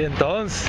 Y entonces...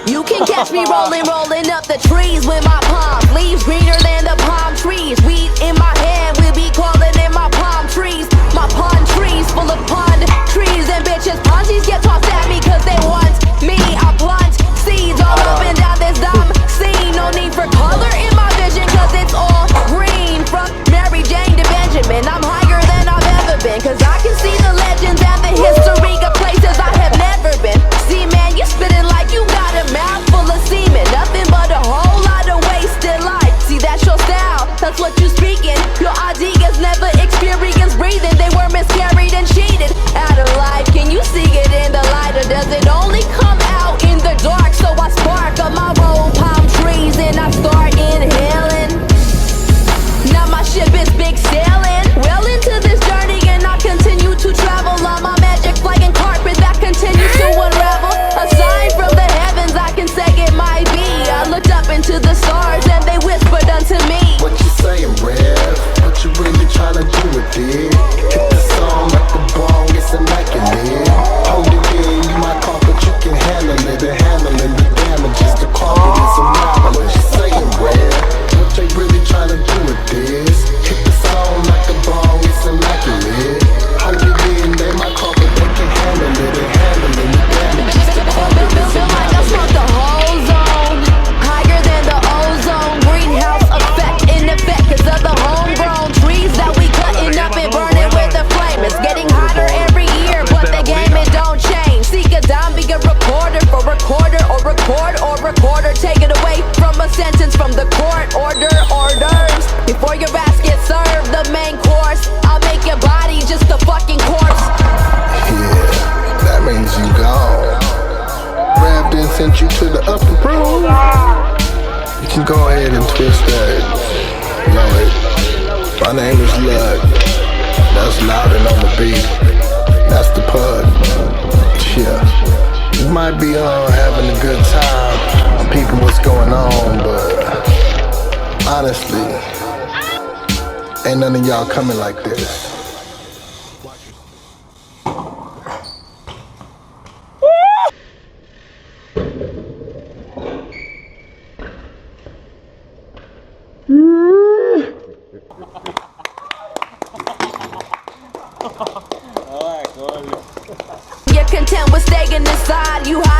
You can catch me rolling up the trees with my palm leaves greener than the palm trees. Weed in my hand, we be calling in my palm trees. My pond trees full of pond trees and bitches. Ponzi's get tossed at me cause they want me. I plant seeds all up and down this dumb scene. No need for color in my vision cause it's all green. From Mary Jane to Benjamin, I'm higher than I've ever been. Cause I can see the legends and the history of places I have never been. See man, you spitting like you got a mouth full of semen. Nothing but a whole lot of wasted life. See that's your style, that's what you speaking. Your ideas never experienced breathing. They were miscarried and cheated out of life. Can you see it in the light or does it only come out in the dark? So I spark up my roll palm trees and I start inhaling. Now my ship is big sailing well into this journey and I continue to travel on my magic flying carpet that continues to unravel. A sign from the heavens, I can say it might be. I looked up into the stars and they whispered unto me. What you saying, Rev? What you really tryna do with it? Hit the song like a bong, it's immaculate. Hold it in, you might call, but you can handle it. And handling the damages, the carpet is unraveling. What you saying, Rev? What they really tryna do with this? Hit the song like a bong, it's immaculate. Hold it in, they might call, but they can handle it. And handling the damages, the carpet is Feel like I smoked the whole zone, higher than the ozone. Greenhouse effect in effect cause of the homegrown trees that we cutting up and burning with the flame. It's getting hotter every year, but the game it don't change. Seek a dime, be a reporter for recorder or recorder. Take it away from a sentence from the court order orders. Before your ass gets served the main course, I'll make your body just a fucking corpse. Yeah, that means you gone. Rev then sent you to the upper room. You can go ahead and twist that. Lloyd. My name is Lud. That's Loudon on the beat. That's the pud. Yeah. You might be having a good time, peeping what's going on, but honestly, ain't none of y'all coming like this. You're content with staying inside. You hide